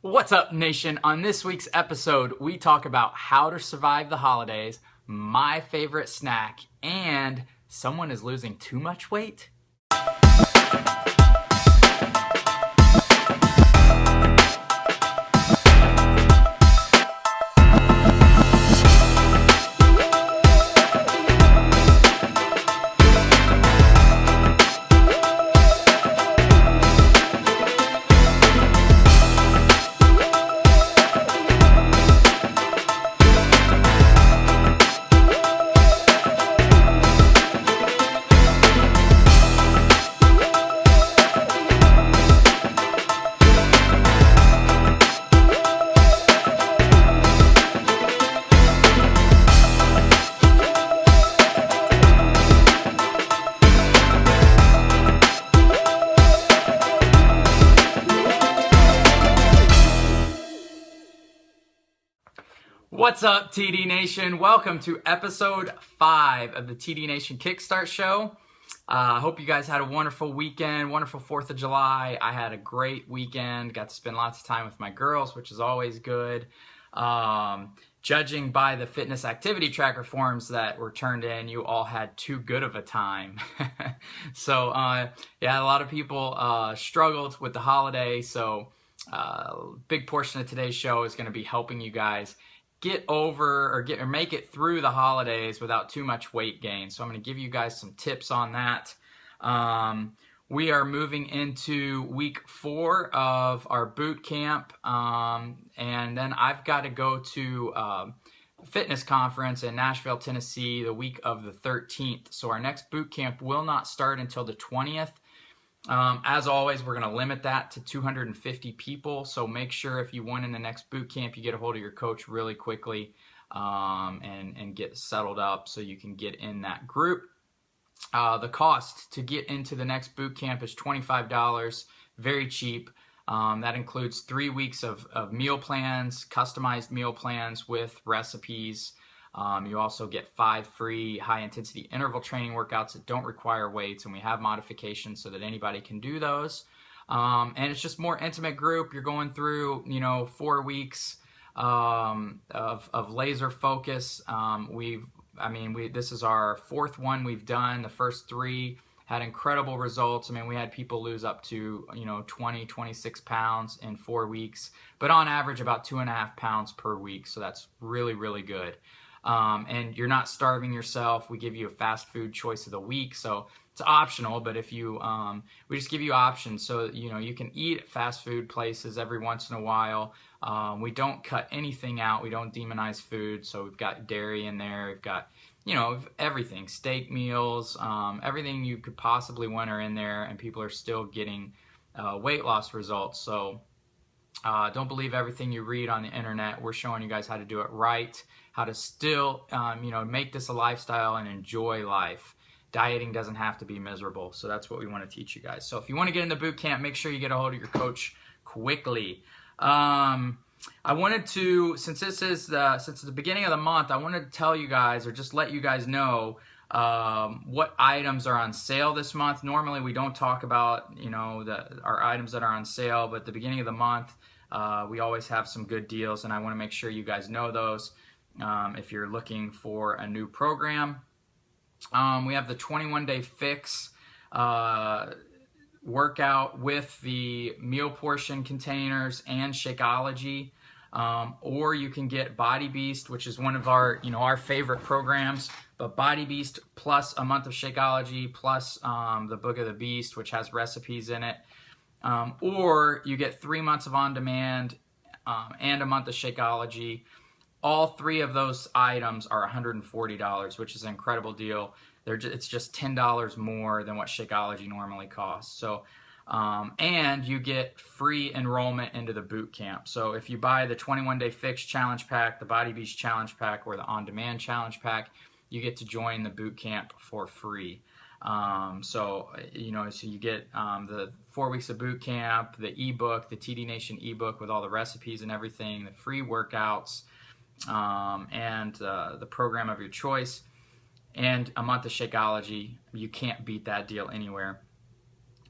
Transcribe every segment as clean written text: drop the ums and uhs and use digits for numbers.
What's up, nation? On this week's episode, we talk about how to survive the holidays, my favorite snack, and someone is losing too much weight. What's up, TD Nation? Welcome to episode 5 of the TD Nation Kickstart Show. I hope you guys had a wonderful weekend, wonderful 4th of July. I had a great weekend, got to spend lots of time with my girls, which is always good. Judging by the fitness activity tracker forms that were turned in, you all had too good of a time. So, yeah, a lot of people struggled with the holiday, so a big portion of today's show is going to be helping you guys get over or make it through the holidays without too much weight gain. So I'm going to give you guys some tips on that. We are moving into week 4 of our boot camp, and then I've got to go to a fitness conference in Nashville, Tennessee, the week of the 13th. So our next boot camp will not start until the 20th. As always, we're going to limit that to 250 people. So make sure if you want in the next boot camp, you get a hold of your coach really quickly and get settled up so you can get in that group. The cost to get into the next boot camp is $25, very cheap. That includes 3 weeks of meal plans, customized meal plans with recipes. You also get 5 free high-intensity interval training workouts that don't require weights, and we have modifications so that anybody can do those. And it's just more intimate group. You're going through, 4 weeks of laser focus. This is our 4th one we've done. The first 3 had incredible results. We had people lose up to 20, 26 pounds in 4 weeks, but on average about 2.5 pounds per week. So that's really, really good. And you're not starving yourself. We give you a fast food choice of the week, so it's optional, but if you, we just give you options so you can eat at fast food places every once in a while. We don't cut anything out. We don't demonize food, so we've got dairy in there. We've got, everything, steak meals, everything you could possibly want are in there, and people are still getting weight loss results. So don't believe everything you read on the internet. We're showing you guys how to do it right, how to still, make this a lifestyle and enjoy life. Dieting doesn't have to be miserable, so that's what we want to teach you guys. So if you want to get into boot camp, make sure you get a hold of your coach quickly. I wanted to, since the beginning of the month, I wanted to tell you guys, or just let you guys know what items are on sale this month. Normally we don't talk about our items that are on sale, but at the beginning of the month we always have some good deals, and I want to make sure you guys know those. If you're looking for a new program, we have the 21-day fix workout with the meal portion containers and Shakeology, or you can get Body Beast, which is one of our our favorite programs. But Body Beast plus a month of Shakeology plus the Book of the Beast, which has recipes in it, or you get 3 months of On Demand and a month of Shakeology. All 3 of those items are $140, which is an incredible deal. It's just $10 more than what Shakeology normally costs. So, and you get free enrollment into the boot camp. So if you buy the 21-day fix challenge pack, the Body Beast challenge pack, or the On Demand challenge pack, you get to join the boot camp for free. So you get the 4 weeks of boot camp, the ebook, the TD Nation ebook with all the recipes and everything, the free workouts, and the program of your choice, and a month of Shakeology. You can't beat that deal anywhere.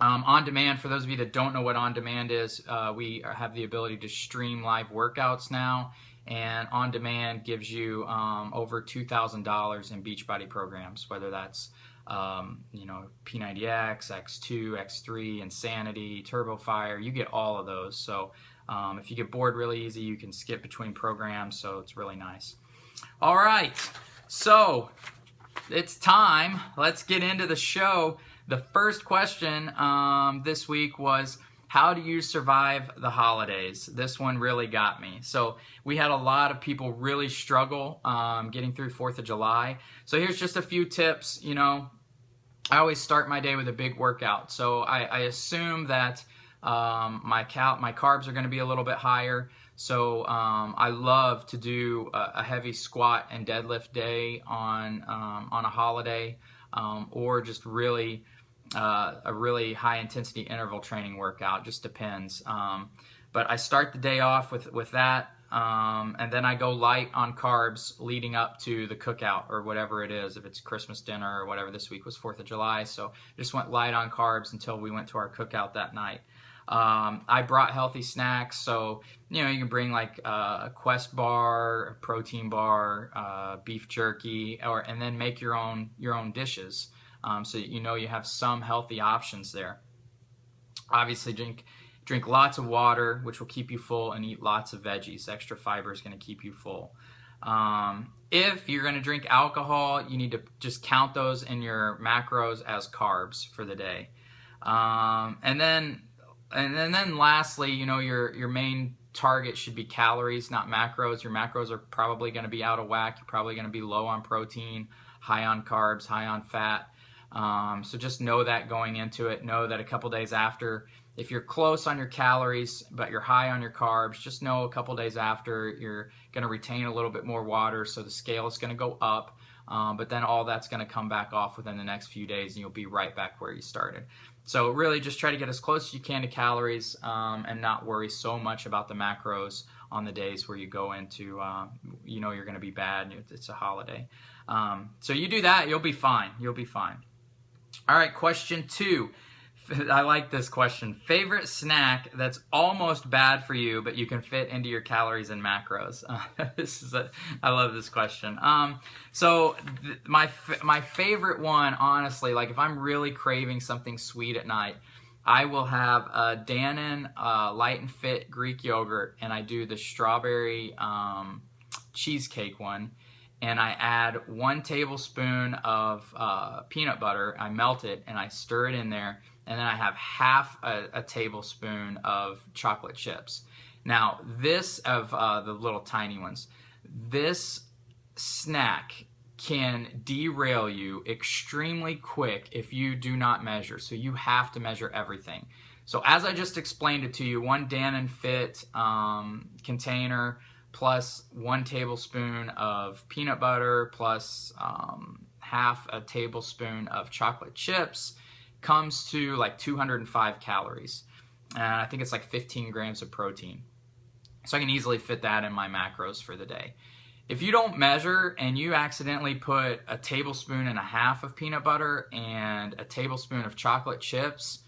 On demand, for those of you that don't know what on demand is, we have the ability to stream live workouts now, and on demand gives you over $2,000 in Beachbody programs, whether that's P90X, X2, X3, Insanity, Turbo Fire. You get all of those. So if you get bored really easy, you can skip between programs, so it's really nice. All right, so it's time. Let's get into the show. The first question this week was, how do you survive the holidays? This one really got me. So we had a lot of people really struggle getting through 4th of July. So here's just a few tips. I always start my day with a big workout. So I assume that my carbs are going to be a little bit higher. So I love to do a heavy squat and deadlift day on a holiday, or just really a really high intensity interval training workout. Just depends. But I start the day off with that, and then I go light on carbs leading up to the cookout or whatever it is, if it's Christmas dinner or whatever. This week was 4th of July, so just went light on carbs until we went to our cookout that night. I brought healthy snacks, so you can bring like a Quest bar, a protein bar, beef jerky, and then make your own dishes, so that you have some healthy options there. Obviously, drink lots of water, which will keep you full, and eat lots of veggies. Extra fiber is going to keep you full. If you're going to drink alcohol, you need to just count those in your macros as carbs for the day, and then lastly, your main target should be calories, not macros. Your macros are probably going to be out of whack. You're probably going to be low on protein, high on carbs, high on fat. So just know that going into it. Know that a couple days after, if you're close on your calories but you're high on your carbs, just know a couple days after you're going to retain a little bit more water, so the scale is going to go up. But then all that's going to come back off within the next few days, and you'll be right back where you started. So really just try to get as close as you can to calories, and not worry so much about the macros on the days where you go into, you're going to be bad and it's a holiday. So you do that, you'll be fine. You'll be fine. All right, question 2. I like this question. Favorite snack that's almost bad for you, but you can fit into your calories and macros? I love this question. So my favorite one, honestly, like if I'm really craving something sweet at night, I will have a Dannon Light and Fit Greek yogurt, and I do the strawberry cheesecake one. And I add 1 tablespoon of peanut butter. I melt it and I stir it in there. And then I have half a tablespoon of chocolate chips. Now, this of the little tiny ones, this snack can derail you extremely quick if you do not measure. So you have to measure everything. So as I just explained it to you, 1 Dannon Fit container, plus 1 tablespoon of peanut butter, plus half a tablespoon of chocolate chips, comes to like 205 calories. And I think it's like 15 grams of protein. So I can easily fit that in my macros for the day. If you don't measure and you accidentally put a tablespoon and a half of peanut butter and a tablespoon of chocolate chips,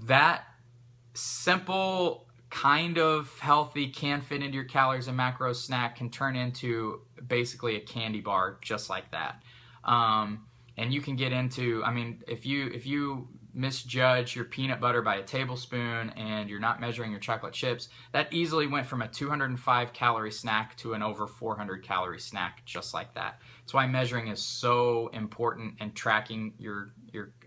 that simple, kind of healthy, can fit into your calories and macros snack can turn into basically a candy bar just like that. And you can get into, if you misjudge your peanut butter by a tablespoon and you're not measuring your chocolate chips, that easily went from a 205 calorie snack to an over 400 calorie snack just like that. That's why measuring is so important, and tracking your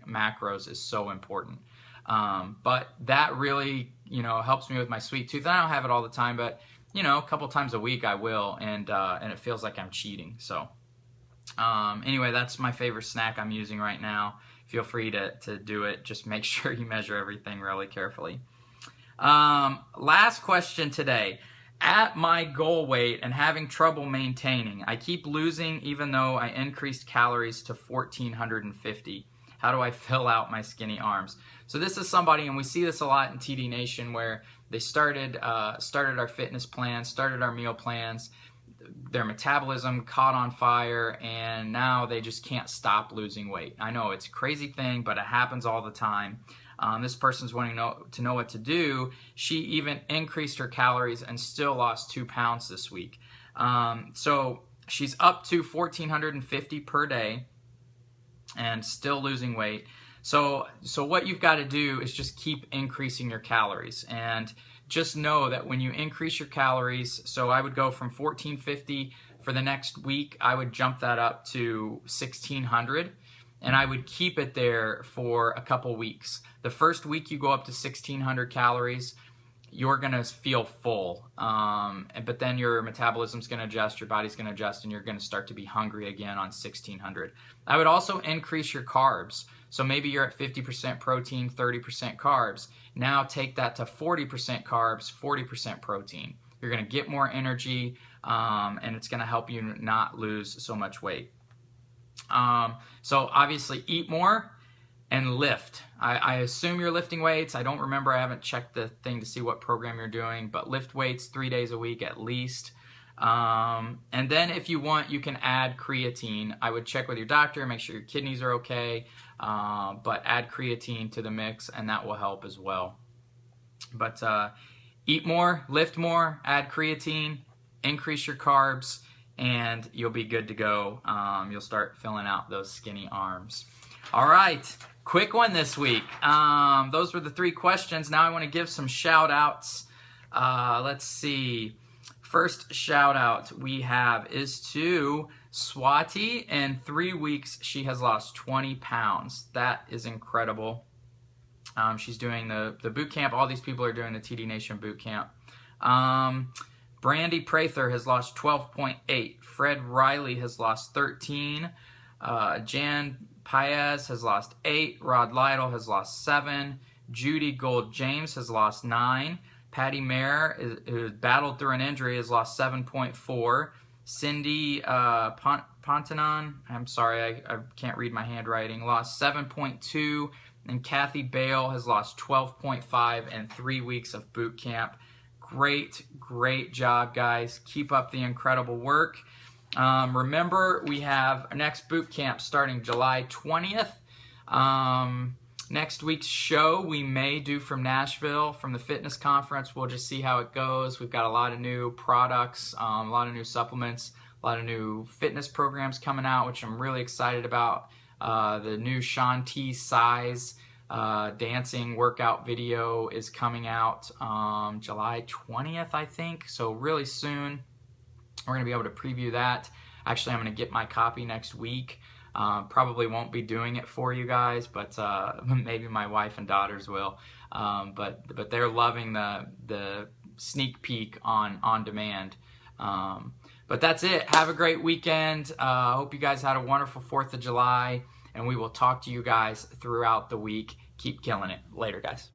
macros is so important. But that really, helps me with my sweet tooth. I don't have it all the time, but a couple times a week I will, and it feels like I'm cheating. So anyway, that's my favorite snack I'm using right now. Feel free to do it. Just make sure you measure everything really carefully. Last question today. At my goal weight and having trouble maintaining, I keep losing even though I increased calories to 1,450. How do I fill out my skinny arms? So this is somebody, and we see this a lot in TD Nation, where they started our fitness plans, started our meal plans, their metabolism caught on fire, and now they just can't stop losing weight. I know it's a crazy thing, but it happens all the time. This person's wanting to know what to do. She even increased her calories and still lost 2 pounds this week. So she's up to 1,450 per day and still losing weight. So what you've got to do is just keep increasing your calories, and just know that when you increase your calories, so I would go from 1,450 for the next week, I would jump that up to 1,600, and I would keep it there for a couple weeks. The first week you go up to 1,600 calories, you're going to feel full, but then your metabolism's going to adjust, your body's going to adjust, and you're going to start to be hungry again on 1,600. I would also increase your carbs. So maybe you're at 50% protein, 30% carbs. Now take that to 40% carbs, 40% protein. You're going to get more energy, and it's going to help you not lose so much weight. So obviously eat more and lift. I assume you're lifting weights. I don't remember. I haven't checked the thing to see what program you're doing, but lift weights 3 days a week at least. And then if you want, you can add creatine. I would check with your doctor, make sure your kidneys are okay, but add creatine to the mix, and that will help as well. But eat more, lift more, add creatine, increase your carbs, and you'll be good to go. You'll start filling out those skinny arms. All right, quick one this week. Those were the 3 questions. Now I want to give some shout outs. Let's see. First shout out we have is to Swati. In 3 weeks, she has lost 20 pounds. That is incredible. She's doing the boot camp. All these people are doing the TD Nation boot camp. Brandy Prather has lost 12.8. Fred Riley has lost 13. Jan Paez has lost 8. Rod Lytle has lost 7. Judy Gold James has lost 9. Patty Mayer, who battled through an injury, has lost 7.4. Cindy Pontanon, I'm sorry, I can't read my handwriting, lost 7.2. And Kathy Bale has lost 12.5 in 3 weeks of boot camp. Great job, guys. Keep up the incredible work. Remember, we have our next boot camp starting July 20th. Next week's show we may do from Nashville, from the fitness conference. We'll just see how it goes. We've got a lot of new products, a lot of new supplements, a lot of new fitness programs coming out, which I'm really excited about. The new Shaun T. Size dancing workout video is coming out July 20th, I think. So really soon, we're going to be able to preview that. Actually, I'm going to get my copy next week. Probably won't be doing it for you guys, but maybe my wife and daughters will. But they're loving the sneak peek on demand. But that's it. Have a great weekend. Hope you guys had a wonderful 4th of July, and we will talk to you guys throughout the week. Keep killing it. Later, guys.